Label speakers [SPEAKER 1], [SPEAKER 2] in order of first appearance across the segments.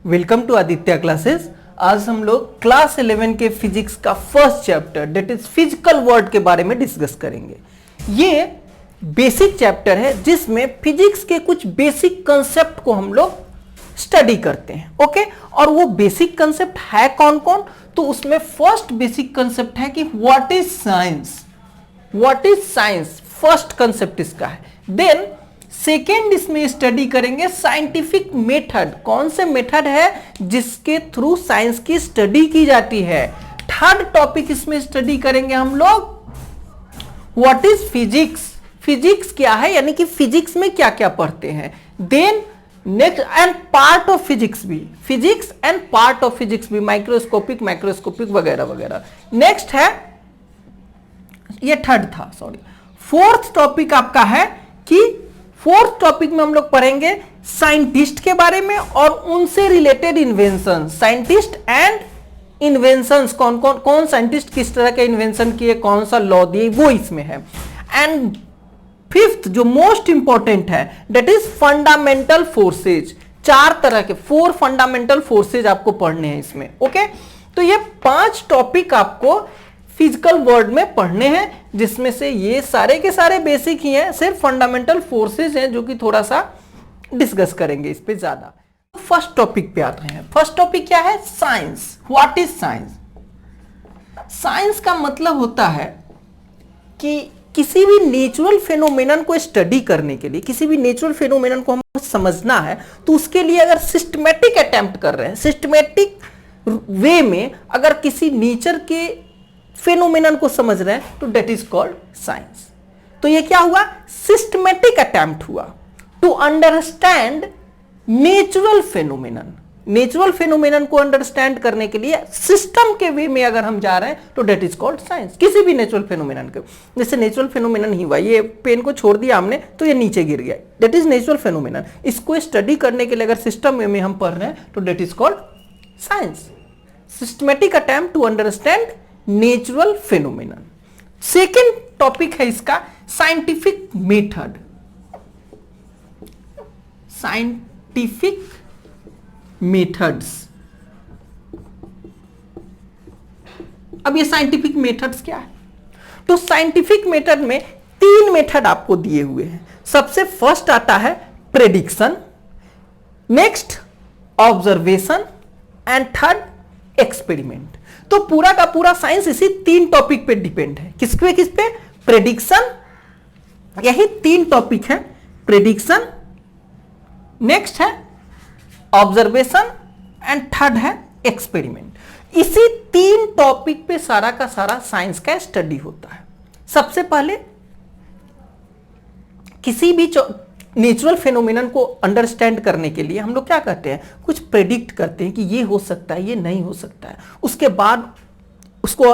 [SPEAKER 1] Welcome to Aditya classes. आज हम लोग क्लास 11 के फिजिक्स का first chapter that is physical world के बारे में डिस्कस करेंगे। ये बेसिक चैप्टर है जिसमें फिजिक्स के कुछ बेसिक कंसेप्ट को हम लोग स्टडी करते हैं। ओके, और वो बेसिक कंसेप्ट है कौन कौन? तो उसमें फर्स्ट बेसिक कंसेप्ट है कि what is science. What is science first concept इसका है। देन सेकेंड इसमें स्टडी करेंगे साइंटिफिक मेथड, कौन से मेथड है जिसके थ्रू साइंस की स्टडी की जाती है। थर्ड टॉपिक इसमें स्टडी करेंगे हम लोग व्हाट इज फिजिक्स, फिजिक्स क्या है, यानी कि फिजिक्स में क्या क्या पढ़ते हैं। Then next end part of physics भी, physics end part of physics भी, माइक्रोस्कोपिक वगैरह वगैरह। नेक्स्ट है, ये थर्ड था, सॉरी। फोर्थ टॉपिक आपका है कि फोर्थ टॉपिक में हम लोग पढ़ेंगे साइंटिस्ट के बारे में और उनसे related invention, scientist and inventions, कौन साइंटिस्ट किस तरह के इन्वेंशन किए, कौन सा लॉ दिए, वो इसमें है। एंड फिफ्थ जो मोस्ट इंपॉर्टेंट है दैट इज फंडामेंटल फोर्सेज। चार तरह के 4 फंडामेंटल फोर्सेज आपको पढ़ने हैं इसमें। ओके, तो ये 5 टॉपिक आपको फिजिकल वर्ल्ड में पढ़ने हैं, जिसमें से ये सारे के सारे बेसिक ही हैं, सिर्फ फंडामेंटल फोर्सेज हैं जो कि थोड़ा सा डिस्कस करेंगे इस पे ज्यादा। फर्स्ट टॉपिक पे आते हैं। फर्स्ट टॉपिक क्या है? Science. What is science? Science का मतलब होता है कि किसी भी नेचुरल फेनोमेनन को स्टडी करने के लिए, किसी भी नेचुरल फेनोमेनन को हमको समझना है, तो उसके लिए अगर सिस्टमैटिक अटेम्प्ट कर रहे हैं, सिस्टमैटिक वे में अगर किसी नेचर के फेनोमेनन को समझ रहे हैं, तो डेट इज कॉल्ड साइंस। तो ये क्या हुआ? सिस्टमैटिक अटेम्प्ट हुआ to understand natural phenomenon. Natural phenomenon को अंडरस्टैंड करने के लिए सिस्टम के वे में अगर हम जा रहे हैं, तो डेट इज कॉल्ड साइंस। किसी भी नेचुरल फेनोमेनन के, जैसे नेचुरल फेनोमेनन ही हुआ, ये पेन को छोड़ दिया हमने तो ये नीचे गिर गया, डेट इज नेचुरल फेनोमेनन। इसको स्टडी करने के लिए अगर सिस्टम वे में हम पढ़ रहे हैं, तो that is called science. Systematic attempt to understand natural phenomenon. Second topic है इसका साइंटिफिक मेथड। Scientific methods. अब ये साइंटिफिक मेथड्स क्या है? तो साइंटिफिक मेथड में 3 मेथड आपको दिए हुए हैं। सबसे फर्स्ट आता है prediction, next observation and third experiment. तो पूरा का पूरा साइंस इसी 3 टॉपिक पे डिपेंड है। किस पे? प्रेडिक्शन, यही 3 टॉपिक है। प्रेडिक्शन, नेक्स्ट है ऑब्जर्वेशन एंड थर्ड है एक्सपेरिमेंट। इसी 3 टॉपिक पे सारा का सारा साइंस का स्टडी होता है। सबसे पहले किसी भी नेचुरल फेनोमेनन को अंडरस्टैंड करने के लिए हम लोग क्या करते हैं? कुछ प्रेडिक्ट करते हैं कि ये हो सकता है, ये नहीं हो सकता है। उसके बाद उसको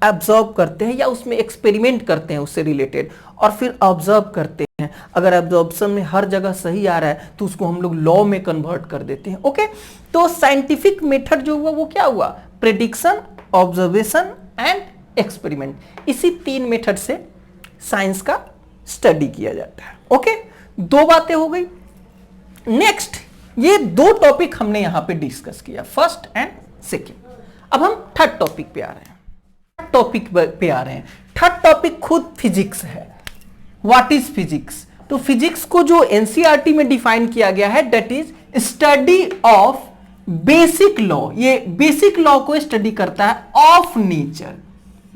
[SPEAKER 1] ऑब्जर्व करते हैं या उसमें एक्सपेरिमेंट करते हैं उससे रिलेटेड, और फिर ऑब्जर्व करते हैं। अगर ऑब्जर्वेशन में हर जगह सही आ रहा है तो उसको हम लोग लॉ में कन्वर्ट कर देते हैं। ओके, तो साइंटिफिक मेथड जो हुआ वो क्या हुआ? Prediction, observation and experiment. इसी 3 मेथड से साइंस का स्टडी किया जाता है। ओके, 2 बातें हो गई। नेक्स्ट, ये 2 टॉपिक हमने यहां पे डिस्कस किया, फर्स्ट एंड सेकेंड। अब हम थर्ड टॉपिक पे आ रहे हैं। थर्ड टॉपिक खुद फिजिक्स है। What is physics? तो फिजिक्स को जो एनसीईआरटी में डिफाइन किया गया है that is study of basic law. ये बेसिक लॉ को स्टडी करता है of nature,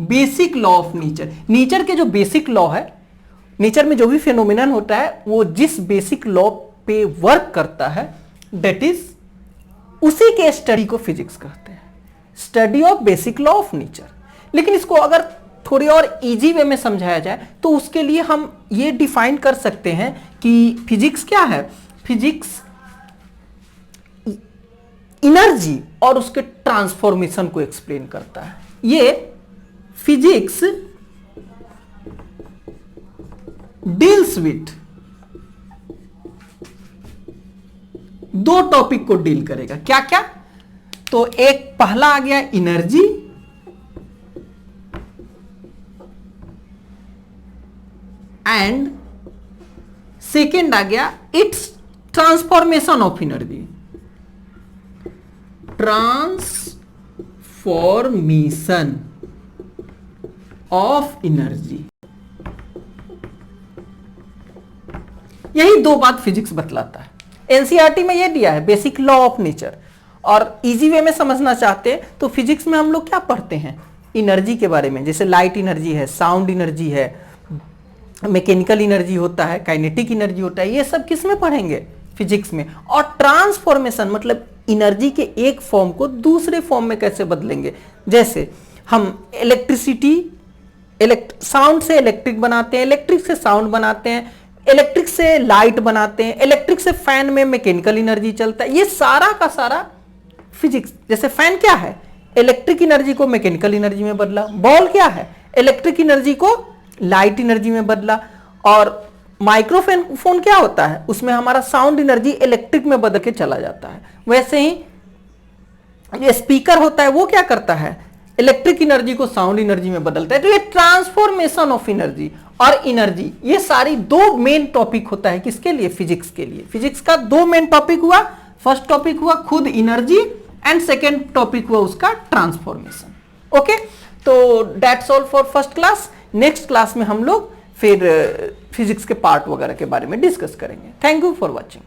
[SPEAKER 1] basic law of nature. Nature के जो बेसिक लॉ है, नेचर में जो भी फेनोमेनन होता है वो जिस बेसिक लॉ पे वर्क करता है दैट इज उसी के स्टडी को फिजिक्स कहते हैं, study of basic law of nature. लेकिन इसको अगर थोड़ी और इजी वे में समझाया जाए तो उसके लिए हम ये डिफाइन कर सकते हैं कि फिजिक्स क्या है। फिजिक्स एनर्जी और उसके ट्रांसफॉर्मेशन को एक्सप्लेन करता है। ये फिजिक्स डील्स विथ 2 टॉपिक को डील करेगा। क्या क्या? तो एक पहला आ गया एनर्जी, एंड सेकेंड आ गया it's transformation of energy. Transformation of energy. यही दो बात फिजिक्स बतलाता है। एनसीईआरटी में ये दिया है बेसिक लॉ ऑफ नेचर, और इजी वे में समझना चाहते हैं तो फिजिक्स में हम लोग क्या पढ़ते हैं, एनर्जी के बारे में, जैसे लाइट एनर्जी है, साउंड एनर्जी है, मैकेनिकल एनर्जी होता है, काइनेटिक एनर्जी होता है, ये सब किस में पढ़ेंगे, फिजिक्स में। और ट्रांसफॉर्मेशन मतलब एनर्जी के एक फॉर्म को दूसरे फॉर्म में कैसे बदलेंगे, जैसे हम इलेक्ट्रिसिटी, साउंड से इलेक्ट्रिक बनाते हैं, इलेक्ट्रिक से साउंड बनाते हैं, इलेक्ट्रिक से लाइट बनाते हैं, इलेक्ट्रिक से फैन में मैकेनिकल एनर्जी चलता है। ये सारा का सारा फिजिक्स। जैसे फैन क्या है, इलेक्ट्रिक एनर्जी को मैकेनिकल एनर्जी में बदला, बॉल क्या है, इलेक्ट्रिक एनर्जी को लाइट एनर्जी में बदला, और माइक्रोफोन क्या होता है, उसमें हमारा साउंड एनर्जी इलेक्ट्रिक में बदल के चला जाता है। वैसे ही ये स्पीकर होता है, वो क्या करता है, इलेक्ट्रिक एनर्जी को साउंड एनर्जी में बदलता है। तो ये ट्रांसफॉर्मेशन ऑफ एनर्जी और एनर्जी, ये सारी दो मेन टॉपिक होता है किसके लिए, फिजिक्स के लिए। फिजिक्स का दो मेन टॉपिक हुआ, फर्स्ट टॉपिक हुआ खुद एनर्जी एंड सेकेंड टॉपिक हुआ उसका ट्रांसफॉर्मेशन। ओके, तो that's all for first class. Next class में हम लोग फिर फिजिक्स के पार्ट वगैरह के बारे में डिस्कस करेंगे। Thank you for watching.